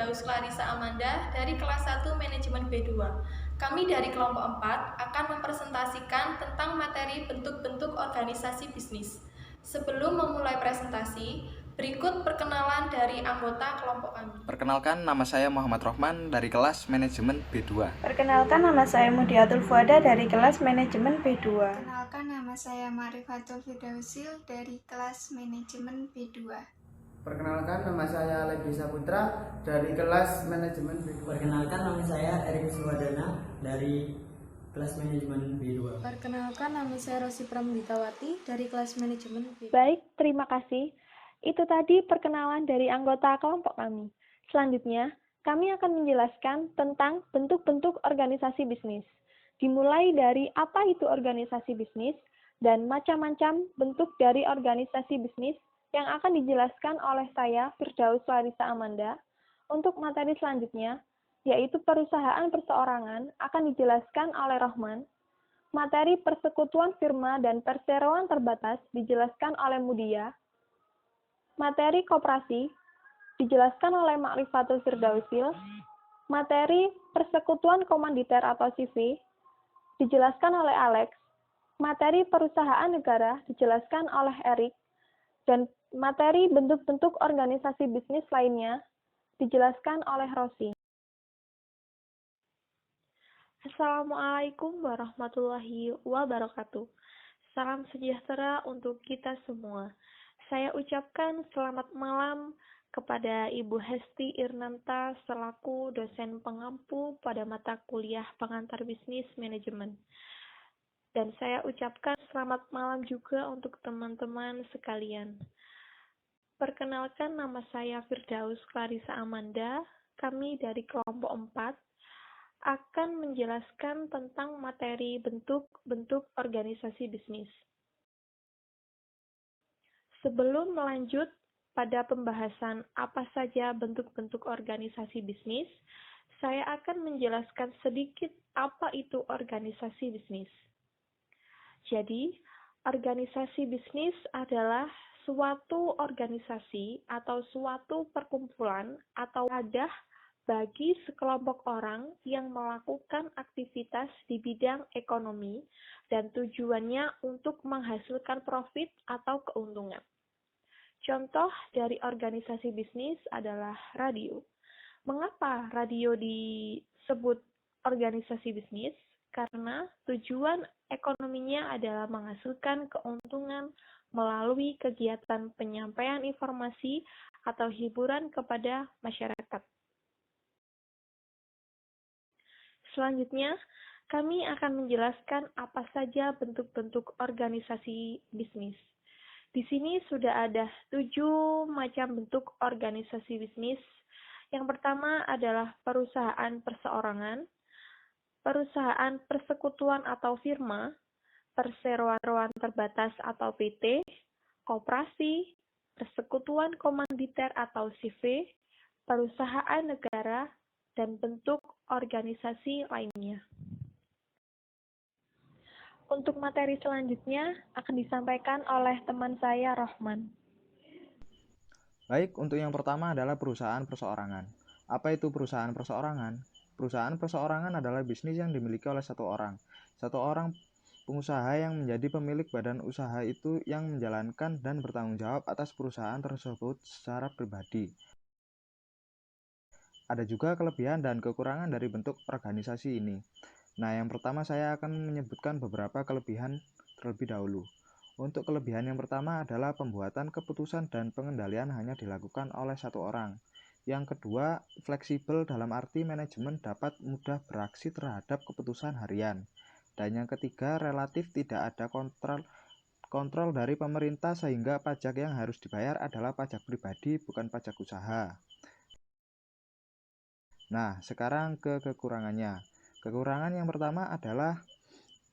Firdaus Clarissa Amanda dari kelas 1 Manajemen B2. Kami dari kelompok 4 akan mempresentasikan tentang materi bentuk-bentuk organisasi bisnis. Sebelum memulai presentasi, berikut perkenalan dari anggota kelompok kami. Perkenalkan, nama saya Muhammad Rohman dari kelas Manajemen B2. Perkenalkan, nama saya Mudiatul Fuada dari kelas Manajemen B2. Perkenalkan, nama saya Marifatul Fidausil dari kelas Manajemen B2. Perkenalkan, nama saya Lebi Saputra dari kelas Manajemen B2. Perkenalkan, nama saya Erik Suwadana dari kelas Manajemen B2. Perkenalkan, nama saya Rosi Pramuditawati dari kelas Manajemen B2. Baik, terima kasih. Itu tadi perkenalan dari anggota kelompok kami. Selanjutnya, kami akan menjelaskan tentang bentuk-bentuk organisasi bisnis. Dimulai dari apa itu organisasi bisnis dan macam-macam bentuk dari organisasi bisnis yang akan dijelaskan oleh saya, Firdaus Clarissa Amanda. Untuk materi selanjutnya, yaitu perusahaan perseorangan, akan dijelaskan oleh Rohman. Materi persekutuan firma dan perseroan terbatas dijelaskan oleh Mudia. Materi koperasi dijelaskan oleh Ma'rifatul Firdausil. Materi persekutuan komanditer atau CV dijelaskan oleh Alex. Materi perusahaan negara dijelaskan oleh Erik. Dan materi bentuk-bentuk organisasi bisnis lainnya dijelaskan oleh Rosi. Assalamualaikum warahmatullahi wabarakatuh. Salam sejahtera untuk kita semua. Saya ucapkan selamat malam kepada Ibu Hesti Irnanta selaku dosen pengampu pada mata kuliah pengantar bisnis manajemen. Dan saya ucapkan selamat malam juga untuk teman-teman sekalian. Perkenalkan, nama saya Firdaus Clarissa Amanda. Kami dari kelompok 4 akan menjelaskan tentang materi bentuk-bentuk organisasi bisnis. Sebelum melanjut pada pembahasan apa saja bentuk-bentuk organisasi bisnis, saya akan menjelaskan sedikit apa itu organisasi bisnis. Jadi, organisasi bisnis adalah suatu organisasi atau suatu perkumpulan atau wadah bagi sekelompok orang yang melakukan aktivitas di bidang ekonomi dan tujuannya untuk menghasilkan profit atau keuntungan. Contoh dari organisasi bisnis adalah radio. Mengapa radio disebut organisasi bisnis? Karena tujuan ekonominya adalah menghasilkan keuntungan melalui kegiatan penyampaian informasi atau hiburan kepada masyarakat. Selanjutnya, kami akan menjelaskan apa saja bentuk-bentuk organisasi bisnis. Di sini sudah ada 7 macam bentuk organisasi bisnis. Yang pertama adalah perusahaan perseorangan, perusahaan persekutuan atau firma, perseroan terbatas atau PT, koperasi, persekutuan komanditer atau CV, perusahaan negara, dan bentuk organisasi lainnya. Untuk materi selanjutnya akan disampaikan oleh teman saya, Rohman. Baik, untuk yang pertama adalah perusahaan perseorangan. Apa itu perusahaan perseorangan? Perusahaan perseorangan adalah bisnis yang dimiliki oleh satu orang. Satu orang pengusaha yang menjadi pemilik badan usaha itu yang menjalankan dan bertanggung jawab atas perusahaan tersebut secara pribadi. Ada juga kelebihan dan kekurangan dari bentuk organisasi ini. Nah, yang pertama saya akan menyebutkan beberapa kelebihan terlebih dahulu. Untuk kelebihan yang pertama adalah pembuatan keputusan dan pengendalian hanya dilakukan oleh satu orang. Yang kedua, fleksibel dalam arti manajemen dapat mudah beraksi terhadap keputusan harian. Dan yang ketiga, relatif tidak ada kontrol dari pemerintah sehingga pajak yang harus dibayar adalah pajak pribadi bukan pajak usaha. Nah, sekarang ke kekurangannya. Kekurangan yang pertama adalah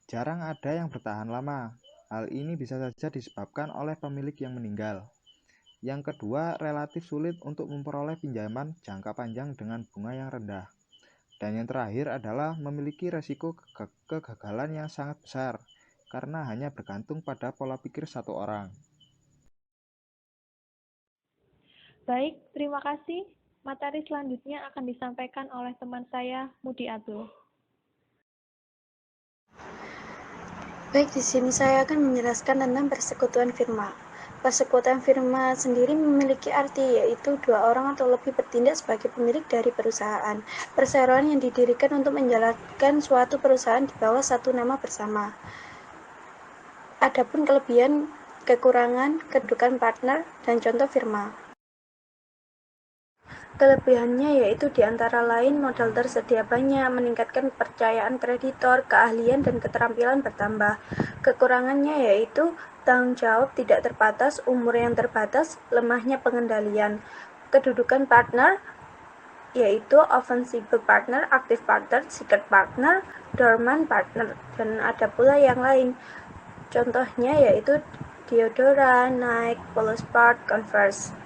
jarang ada yang bertahan lama. Hal ini bisa saja disebabkan oleh pemilik yang meninggal. Yang kedua, relatif sulit untuk memperoleh pinjaman jangka panjang dengan bunga yang rendah. Dan yang terakhir adalah memiliki resiko kegagalan yang sangat besar, karena hanya bergantung pada pola pikir satu orang. Baik, terima kasih. Materi selanjutnya akan disampaikan oleh teman saya, Mudi Abdul. Baik, di sini saya akan menjelaskan tentang persekutuan firma. Persekutuan firma sendiri memiliki arti yaitu dua orang atau lebih bertindak sebagai pemilik dari perusahaan. Perseroan yang didirikan untuk menjalankan suatu perusahaan di bawah satu nama bersama. Adapun kelebihan, kekurangan, kedudukan partner, dan contoh firma. Kelebihannya yaitu di antara lain modal tersedia banyak, meningkatkan kepercayaan kreditor, keahlian dan keterampilan bertambah. Kekurangannya yaitu tanggung jawab tidak terbatas, umur yang terbatas, lemahnya pengendalian. Kedudukan partner yaitu offensive partner, active partner, secret partner, dormant partner, dan ada pula yang lain. Contohnya yaitu Diodora, Nike, Polo Sport, Converse.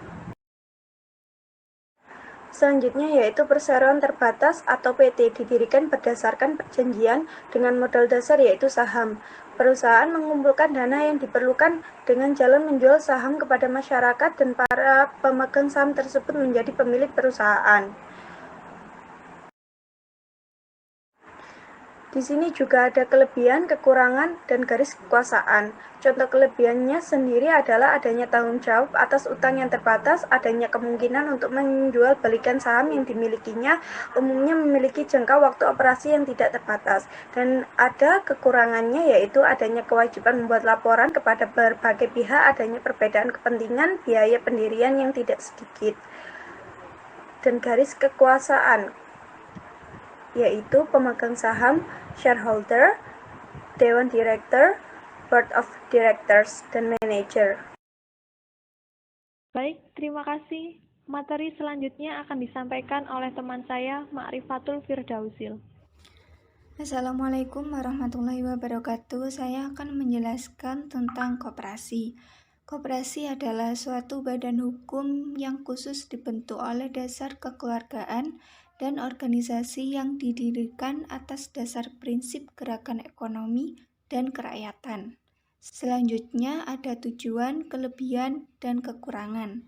Selanjutnya yaitu perseroan terbatas atau PT didirikan berdasarkan perjanjian dengan modal dasar yaitu saham. Perusahaan mengumpulkan dana yang diperlukan dengan jalan menjual saham kepada masyarakat dan para pemegang saham tersebut menjadi pemilik perusahaan. Di sini juga ada kelebihan, kekurangan, dan garis kekuasaan. Contoh kelebihannya sendiri adalah adanya tanggung jawab atas utang yang terbatas, adanya kemungkinan untuk menjual balikan saham yang dimilikinya, umumnya memiliki jangka waktu operasi yang tidak terbatas. Dan ada kekurangannya yaitu adanya kewajiban membuat laporan kepada berbagai pihak, adanya perbedaan kepentingan, biaya pendirian yang tidak sedikit. Dan garis kekuasaan yaitu pemegang saham, shareholder, dewan direktur, board of directors, dan manajer. Baik, terima kasih. Materi selanjutnya akan disampaikan oleh teman saya, Ma'rifatul Firdausil. Assalamualaikum warahmatullahi wabarakatuh. Saya akan menjelaskan tentang koperasi. Koperasi adalah suatu badan hukum yang khusus dibentuk oleh dasar kekeluargaan dan organisasi yang didirikan atas dasar prinsip gerakan ekonomi dan kerakyatan. Selanjutnya ada tujuan, kelebihan, dan kekurangan.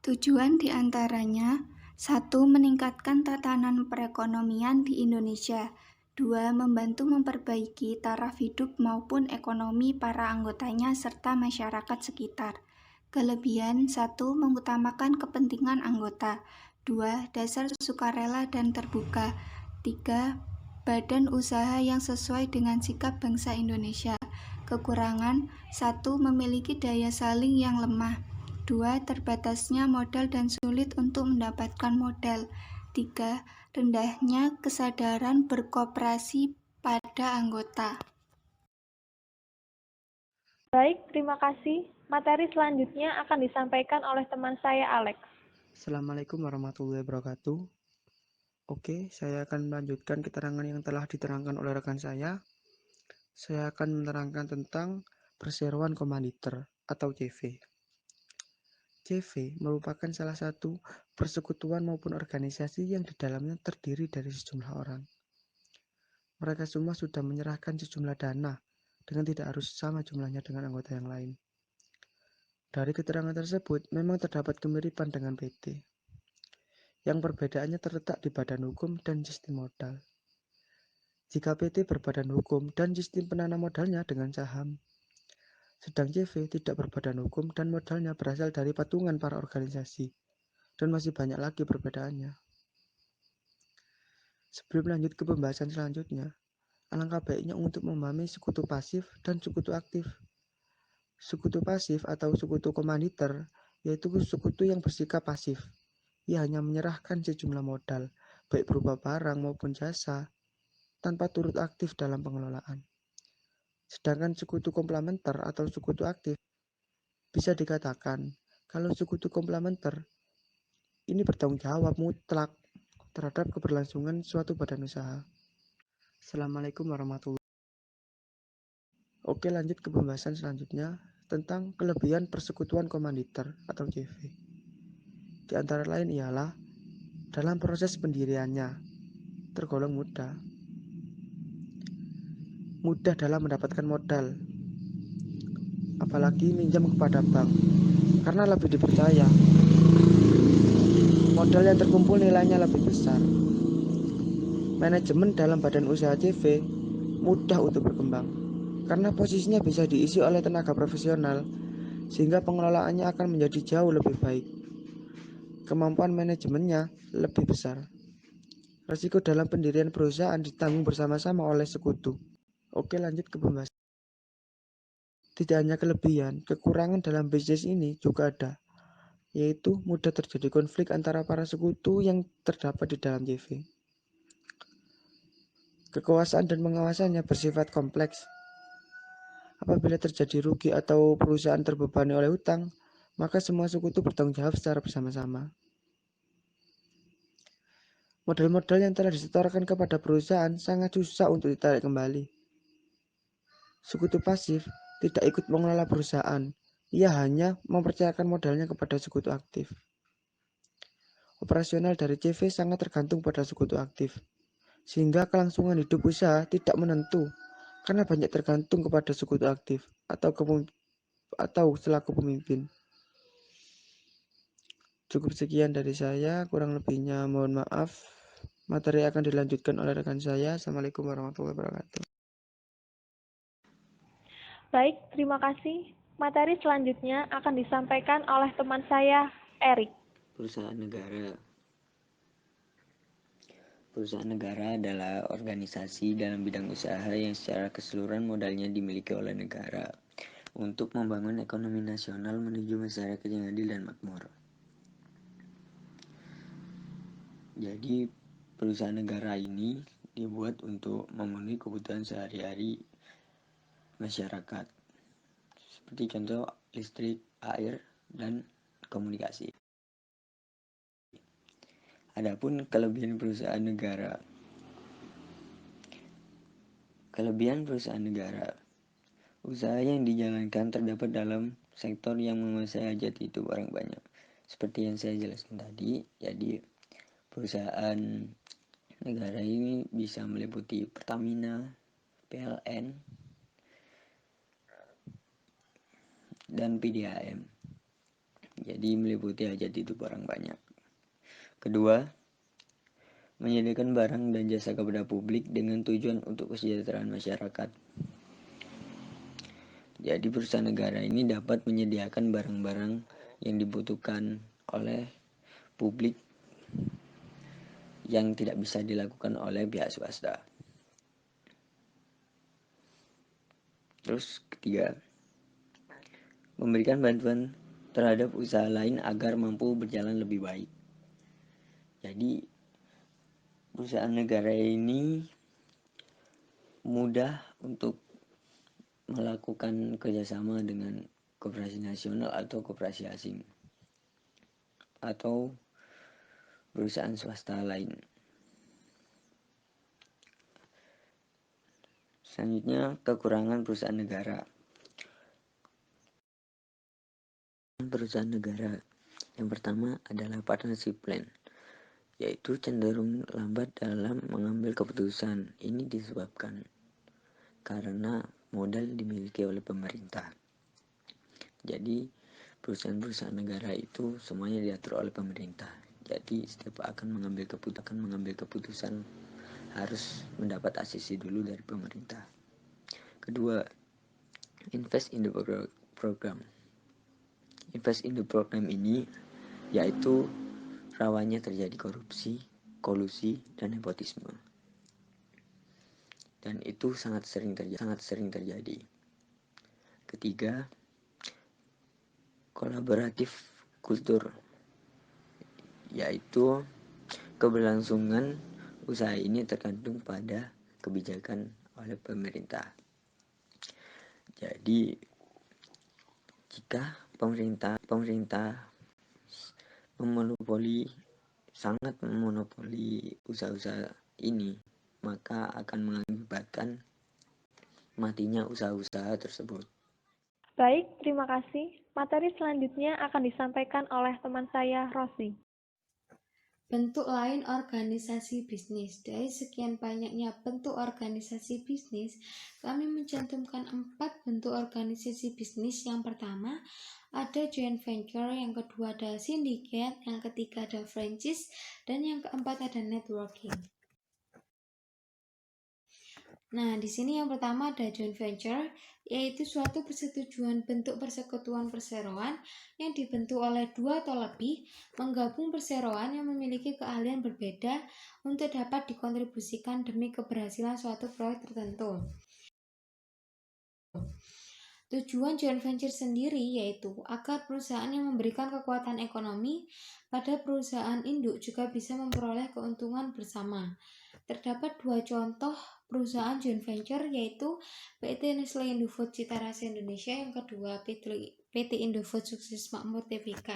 Tujuan diantaranya 1. Meningkatkan tatanan perekonomian di Indonesia. 2. Membantu memperbaiki taraf hidup maupun ekonomi para anggotanya serta masyarakat sekitar. Kelebihan 1. Mengutamakan kepentingan anggota. 2. Dasar sukarela dan terbuka. 3. Badan usaha yang sesuai dengan sikap bangsa Indonesia. Kekurangan 1. Memiliki daya saing yang lemah. 2. Terbatasnya modal dan sulit untuk mendapatkan modal. 3. Rendahnya kesadaran berkoperasi pada anggota. Baik, terima kasih. Materi selanjutnya akan disampaikan oleh teman saya, Alex. Assalamualaikum warahmatullahi wabarakatuh. Oke, saya akan melanjutkan keterangan yang telah diterangkan oleh rekan saya. Saya akan menerangkan tentang perseroan komanditer atau CV. CV merupakan salah satu persekutuan maupun organisasi yang di dalamnya terdiri dari sejumlah orang. Mereka semua sudah menyerahkan sejumlah dana dengan tidak harus sama jumlahnya dengan anggota yang lain. Dari keterangan tersebut, memang terdapat kemiripan dengan PT. Yang perbedaannya terletak di badan hukum dan sistem modal. Jika PT berbadan hukum dan sistem penanam modalnya dengan saham, sedang CV tidak berbadan hukum dan modalnya berasal dari patungan para organisasi, dan masih banyak lagi perbedaannya. Sebelum lanjut ke pembahasan selanjutnya, alangkah baiknya untuk memahami sekutu pasif dan sekutu aktif. Sekutu pasif atau sekutu komanditer yaitu sekutu yang bersikap pasif. Ia hanya menyerahkan sejumlah modal, baik berupa barang maupun jasa, tanpa turut aktif dalam pengelolaan. Sedangkan sekutu komplementer atau sekutu aktif, bisa dikatakan kalau sekutu komplementer ini bertanggung jawab mutlak terhadap keberlangsungan suatu badan usaha. Assalamualaikum warahmatullahi wabarakatuh. Oke, lanjut ke pembahasan selanjutnya tentang kelebihan persekutuan komanditer atau CV. Di antara lain ialah dalam proses pendiriannya tergolong mudah dalam mendapatkan modal. apalagi minjam kepada bank, karena lebih dipercaya. Modal yang terkumpul nilainya lebih besar. Manajemen dalam badan usaha CV mudah untuk berkembang, karena posisinya bisa diisi oleh tenaga profesional, sehingga pengelolaannya akan menjadi jauh lebih baik. Kemampuan manajemennya lebih besar. Risiko dalam pendirian perusahaan ditanggung bersama-sama oleh sekutu. Oke, lanjut ke pembahasan. Tidak hanya kelebihan, kekurangan dalam bisnis ini juga ada, yaitu mudah terjadi konflik antara para sekutu yang terdapat di dalam CV. Kekuasaan dan pengawasannya bersifat kompleks. Apabila terjadi rugi atau perusahaan terbebani oleh hutang, maka semua sekutu bertanggung jawab secara bersama-sama. Modal-modal yang telah disetorkan kepada perusahaan sangat susah untuk ditarik kembali. Sekutu pasif tidak ikut mengelola perusahaan, ia hanya mempercayakan modalnya kepada sekutu aktif. Operasional dari CV sangat tergantung pada sekutu aktif, sehingga kelangsungan hidup usaha tidak menentu, karena banyak tergantung kepada sekutu aktif atau selaku pemimpin. Cukup sekian dari saya, kurang lebihnya mohon maaf. Materi akan dilanjutkan oleh rekan saya. Assalamualaikum warahmatullahi wabarakatuh. Baik, terima kasih. Materi selanjutnya akan disampaikan oleh teman saya, Erik. Perusahaan negara. Perusahaan negara adalah organisasi dalam bidang usaha yang secara keseluruhan modalnya dimiliki oleh negara untuk membangun ekonomi nasional menuju masyarakat yang adil dan makmur. Jadi, perusahaan negara ini dibuat untuk memenuhi kebutuhan sehari-hari masyarakat, seperti contoh listrik, air, dan komunikasi. Adapun kelebihan perusahaan negara. Kelebihan perusahaan negara. Usaha yang dijalankan terdapat dalam sektor yang menguasai hajat hidup orang banyak. Seperti yang saya jelaskan tadi, jadi perusahaan negara ini bisa meliputi Pertamina, PLN, dan PDAM. Jadi meliputi hajat hidup orang banyak. Kedua, menyediakan barang dan jasa kepada publik dengan tujuan untuk kesejahteraan masyarakat. Jadi perusahaan negara ini dapat menyediakan barang-barang yang dibutuhkan oleh publik yang tidak bisa dilakukan oleh pihak swasta. Terus ketiga, memberikan bantuan terhadap usaha lain agar mampu berjalan lebih baik. Jadi perusahaan negara ini mudah untuk melakukan kerjasama dengan koperasi nasional atau koperasi asing atau perusahaan swasta lain. Selanjutnya, kekurangan perusahaan negara. Perusahaan negara yang pertama adalah partnership plan, yaitu cenderung lambat dalam mengambil keputusan. Ini disebabkan karena modal dimiliki oleh pemerintah. Jadi perusahaan-perusahaan negara itu semuanya diatur oleh pemerintah. Jadi setiap akan mengambil keputusan harus mendapat asisi dulu dari pemerintah. Kedua, invest in the program. Invest in the program ini yaitu rawannya terjadi korupsi, kolusi, dan nepotisme. Dan itu sangat sering terjadi. Ketiga, kolaboratif kultur, yaitu keberlangsungan usaha ini tergantung pada kebijakan oleh pemerintah. Jadi jika pemerintah sangat memonopoli usaha-usaha ini, maka akan mengakibatkan matinya usaha-usaha tersebut. Baik, terima kasih. Materi selanjutnya akan disampaikan oleh teman saya, Rosi. Bentuk lain organisasi bisnis. Dari sekian banyaknya bentuk organisasi bisnis, kami mencantumkan 4 bentuk organisasi bisnis. Yang pertama, ada joint venture, yang kedua ada syndicate, yang ketiga ada franchise, dan yang keempat ada networking. Nah, di sini yang pertama ada joint venture, yaitu suatu persetujuan bentuk persekutuan perseroan yang dibentuk oleh 2 atau lebih menggabung perseroan yang memiliki keahlian berbeda untuk dapat dikontribusikan demi keberhasilan suatu proyek tertentu. Tujuan joint venture sendiri yaitu agar perusahaan yang memberikan kekuatan ekonomi pada perusahaan induk juga bisa memperoleh keuntungan bersama. Terdapat 2 contoh perusahaan joint venture, yaitu PT Nestle Indofood Cita Rasa Indonesia, yang kedua PT Indofood Sukses Makmur Tbk.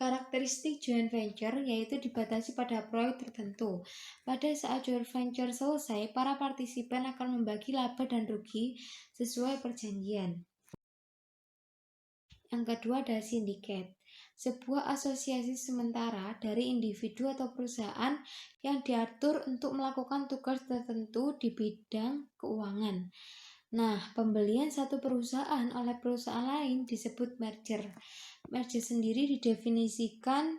Karakteristik joint venture yaitu dibatasi pada proyek tertentu. Pada saat joint venture selesai, para partisipan akan membagi laba dan rugi sesuai perjanjian. Yang kedua ada sindiket, sebuah asosiasi sementara dari individu atau perusahaan yang diatur untuk melakukan tugas tertentu di bidang keuangan. Nah, pembelian satu perusahaan oleh perusahaan lain disebut merger. Merger sendiri didefinisikan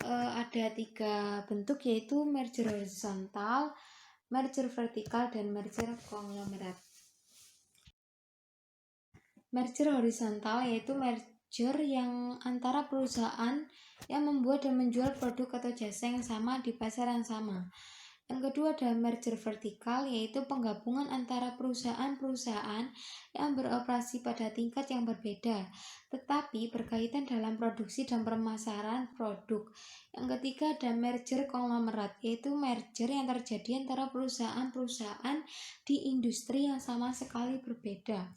ada 3 bentuk, yaitu merger horizontal, merger vertikal, dan merger konglomerat. Merger horizontal yaitu merger yang antara perusahaan yang membuat dan menjual produk atau jasa yang sama di pasar yang sama. Yang kedua ada merger vertikal, yaitu penggabungan antara perusahaan-perusahaan yang beroperasi pada tingkat yang berbeda, tetapi berkaitan dalam produksi dan pemasaran produk. Yang ketiga ada merger konglomerat, yaitu merger yang terjadi antara perusahaan-perusahaan di industri yang sama sekali berbeda.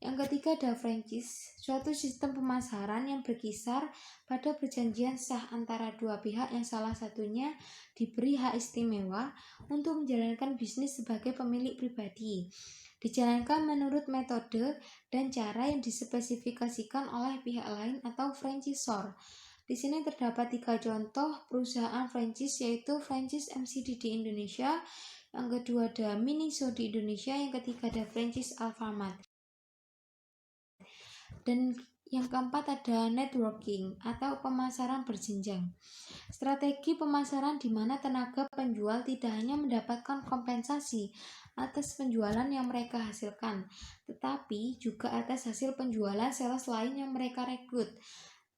Yang ketiga ada franchise, suatu sistem pemasaran yang berkisar pada perjanjian sah antara 2 pihak yang salah satunya diberi hak istimewa untuk menjalankan bisnis sebagai pemilik pribadi. Dijalankan menurut metode dan cara yang dispesifikasikan oleh pihak lain atau franchisor. Di sini terdapat 3 contoh perusahaan franchise, yaitu franchise MCD di Indonesia, yang kedua ada Miniso di Indonesia, yang ketiga ada franchise Alfamart. Dan yang keempat ada networking atau pemasaran berjenjang. Strategi pemasaran di mana tenaga penjual tidak hanya mendapatkan kompensasi atas penjualan yang mereka hasilkan, tetapi juga atas hasil penjualan sales lain yang mereka rekrut.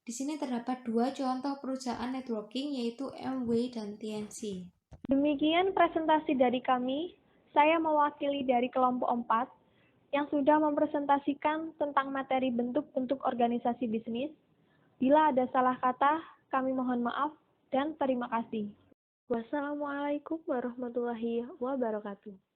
Di sini terdapat 2 contoh perusahaan networking, yaitu MW dan TNC. Demikian presentasi dari kami. Saya mewakili dari kelompok 4 yang sudah mempresentasikan tentang materi bentuk-bentuk organisasi bisnis. Bila ada salah kata, kami mohon maaf dan terima kasih. Wassalamualaikum warahmatullahi wabarakatuh.